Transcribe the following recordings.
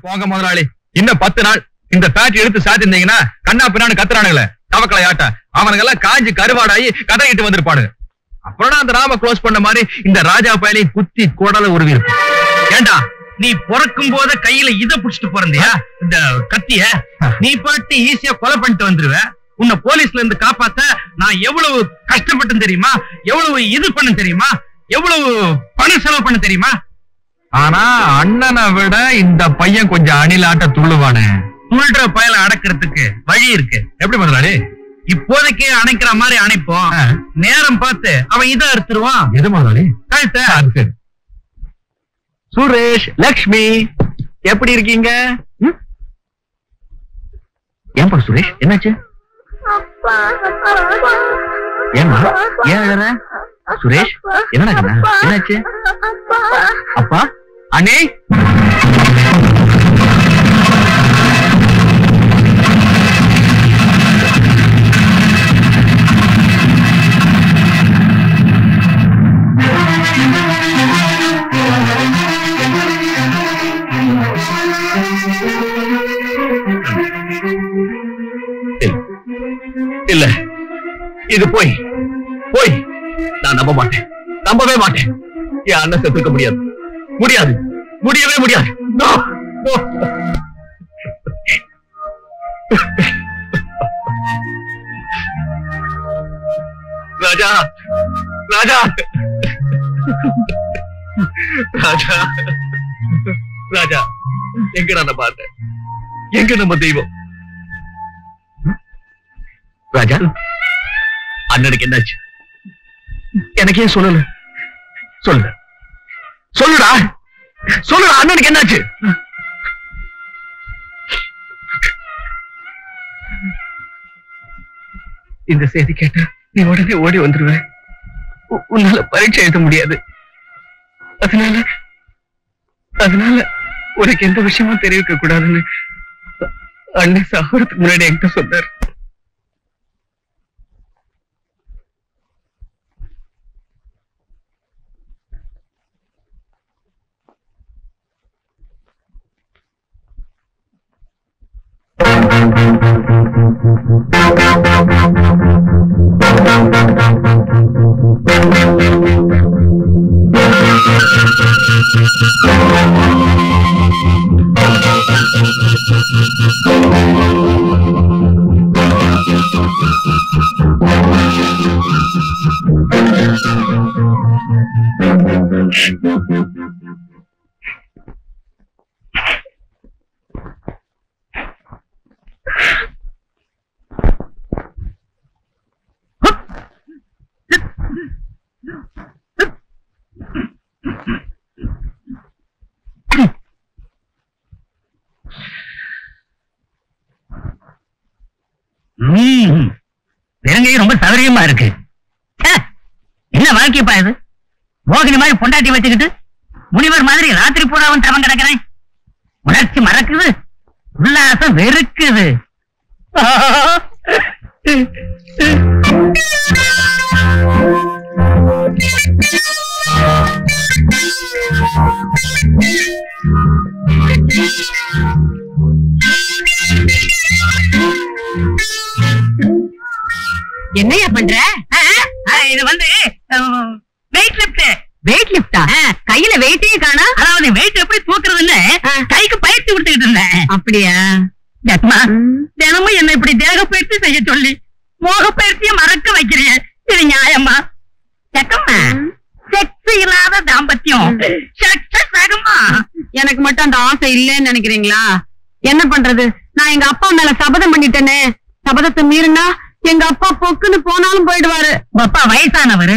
போங்க முதலாளி, இன்னும் 10 நாள் இந்த பேட் எடுத்து சாத்திருந்தீங்கன்னா கண்ணா பின்னான்னு கத்துறானுங்களே தவக்கலை ஆட்ட, அவனுங்க எல்லாம் காஞ்சி கருவாடாயி கதறிட்டு வந்திருப்பானுங்க. அப்புறம் அந்த ராம க்ளோஸ் பண்ண மாதிரி இந்த ராஜா பயலையும் குத்தி கோடல உருவி இருக்கு. ஏண்டா நீ பிறக்கும் போத கையில இத புடிச்சிட்டு பிறந்தியா இந்த கத்திய? நீ பாட்டு ஈஸியா கொலை பண்ணிட்டு வந்துருவ. உன்னை போலீஸ்ல இருந்து காப்பாத்த நான் எவ்வளவு கஷ்டப்பட்டு தெரியுமா, எவ்வளவு இது பண்ண தெரியுமா, எவ்வளவு பணம் செலவு பண்ண தெரியுமா? ஆனா அண்ணனை விட இந்த பையன் கொஞ்சம் அணிலாட்ட துள்ளுவானே. துள்ளுற பயல அடக்கிறதுக்கு வழி இருக்கு. எப்படி முதலாளி? இப்போதைக்கு அணைக்கிற மாதிரி அணைப்போம். நேரம் பார்த்து அவன் இதை அறுத்துருவான். எது முதலாளி? கழுத்த. சுரேஷ், லக்ஷ்மி எப்படி இருக்கீங்க? ஏன்பா சுரேஷ், என்னாச்சு? ஏமா ஏன் அழற? சுரேஷ் என்னடா கண்ணா, என்னாச்சு? அப்பா, அண்ணே இல்ல, இது போய் நான் நம்ப மாட்டேன், நம்பவே மாட்டேன். என் அண்ணன் செத்துக்க முடியாது, முடியாது, முடியவே முடியாது. ராஜா, ராஜா, ராஜா, ராஜா, எங்க நான் பார்த்தேன், எங்க நம்ம தெய்வம்? ராஜா, அண்ணனுக்கு என்னாச்சு? எனக்கே சொல்லல. சொல்லு, சொல்லுடா, சொல்லுடா, அண்ணனுக்கு என்னாச்சு? இந்த செய்தி கேட்டா நீ உடனே ஓடி வந்துருவ. உன்னால பரீட்சை எழுத முடியாது. அதனால உனக்கு எந்த விஷயமும் தெரிவிக்க கூடாதுன்னு அண்ணன் சாகிறதுக்கு முன்னாடி என்கிட்ட சொன்னார். இலங்கை ரொம்ப சௌகரியமா இருக்கு. என்ன வாழ்க்கைப்பா இது? மோகினி மாதிரி பொண்டாட்டி வச்சுக்கிட்டு முனிவர் மாதிரி ராத்திரி பூராவும் தவம் கிடக்கிறேன். உணர்ச்சி மறக்குது, உல்லாசம் வெறுக்குது. என்னையா பண்ற? இது வந்து வெயிட் லிஃப்ட். வெயிட் லிஃப்டா? கையில வெயிட்டே காணா. அதாவது வெயிட் எப்படி தூக்குறதுன்னு கைக்கு பயிற்சி கொடுத்துக்கிட்டு இருந்தேன். அப்படியா? தினமும் என்ன இப்படி தேக பயிற்சி செய்ய சொல்லி மோக பயிற்சியை மறக்க வைக்கிறிய, இது நியாயமா? செக்கம்மா, செக்ஸ் இல்லாத தாம்பத்தியம் சக்சஸ் ஆகுமா? எனக்கு மட்டும் அந்த ஆசை இல்லைன்னு நினைக்கிறீங்களா? என்ன பண்றது, நான் எங்க அப்பா மேல சபதம் பண்ணிட்டேனே. சபதத்தை மீறினா எங்க அப்பா பொக்குன்னு போனாலும் போயிடுவாரு. அப்பா வயசானவரு,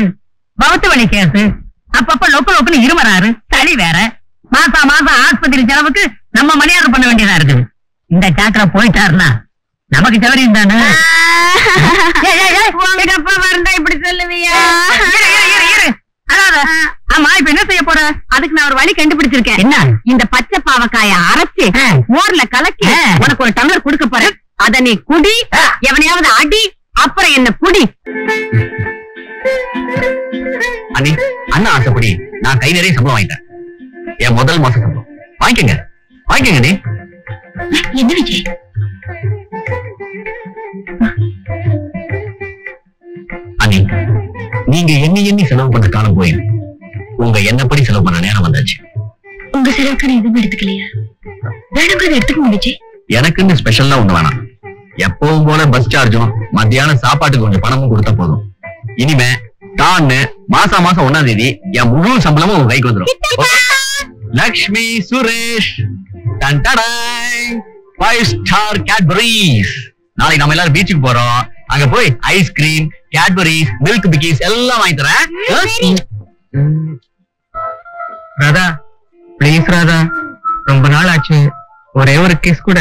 பௌத்த வழி கேசு, அப்பப்ப லொக்குன்னு இருமறாரு, சளி வேற. மாசம் ஆஸ்பத்திரி செலவுக்கு நம்ம மரியாதை பண்ண வேண்டியதா இருக்குது. இந்த சாக்கரை போயிட்டாருன்னா நமக்கு சௌகரியம் தானே. எங்க அப்பா வரண்டா இப்படி சொல்லுவியா? ஆமா, இப்ப என்ன செய்ய போற? அதுக்கு நான் ஒரு வழி கண்டுபிடிச்சிருக்கேன். என்ன? இந்த பச்சை பாவக்காய அரைச்சு மோர்ல கலக்கி உனக்கு ஒரு டம்ளர் கொடுக்க போறேன். அத நீ குடி, எவனையாவது அடி, அப்புறம் என்ன புடி. அண்ணா ஆசைப்படி நான் கை நிறைய சம்பளம் வாங்கிட்டேன். என் முதல் மாச சம்பளம் வாங்கிக்கங்க. வாங்கிக்கடி. என்ன விஜய்? அனி, நீங்க எண்ணி செலவு பண்ண காலம் போய் உங்க என்னப்படி செலவு பண்ண நேரம் வந்தாச்சு. உங்க செலவுக்கு நான் எதுவும் எடுத்துக்கலையா? வேணுங்கிறத எடுத்துக்க விஜய். எனக்குன்னு ஸ்பெஷல்லா ஒண்ணு வேணாம். எப்பவும் போல பஸ் சார்ஜும் மத்தியானம் சாப்பாட்டுக்கு கொஞ்சம் பணமும் கொடுத்தா போதும். இனிமே தான்னு மாசம் 1ஆம் தேதி என் முழு சம்பளமும் உங்க கைக்கு வந்துடும். Lakshmi Suresh 5 star Cadbury's. நாளைக்கு நம்ம எல்லாரும் பீச்சுக்கு போறோம். அங்க போய் ஐஸ்கிரீம், கேட்பரிஸ், மில்க் பிக்கீஸ் எல்லாம் வாங்கி தரேன். ராதா, பிளீஸ் ராதா, ரொம்ப நாள் ஆச்சு, ஒரே ஒரு கிஸ் கூட.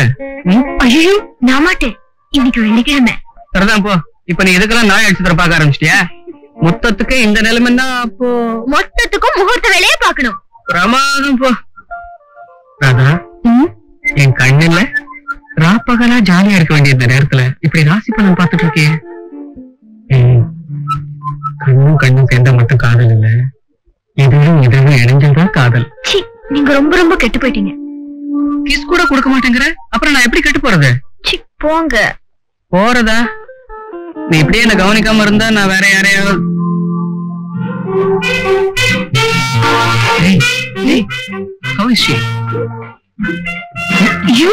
ஐயோ, நான் மாட்டேன். இன்னைக்கு வெள்ளிக்கிழமை. சரிதான் போ. இப்ப நீ இதுக்கெல்லாம் நாய் அடிச்சு பார்க்க ஆரம்பிச்சிட்டியா? மொத்தத்துக்கு இந்த நிலைமைன்னா அப்போ மொத்தத்துக்கும் முகூர்த்த வேலையே பாக்கணும். பிரமாதம் போ. ராதா, என் கண்ணுல ராப்பகலா ஜாலியா இருக்க வேண்டிய இந்த நேரத்துல இப்படி ராசி பலன் பார்த்துட்டு இருக்கே. கண்ணும் சேர்ந்தா மட்டும் காதல் இல்ல, இதுவும் இணைஞ்சதான் காதல். நீங்க ரொம்ப ரொம்ப கெட்டு போயிட்டீங்க. கிஸ் கூட கொடுக்க மாட்டேங்கிற, அப்புறம் நான் எப்படி கெட்டு போறது? போங்க. போறதா? நீ இப்படியே என்ன கவனிக்காம இருந்தா நான் வேற யாரையாவது. How is she? You?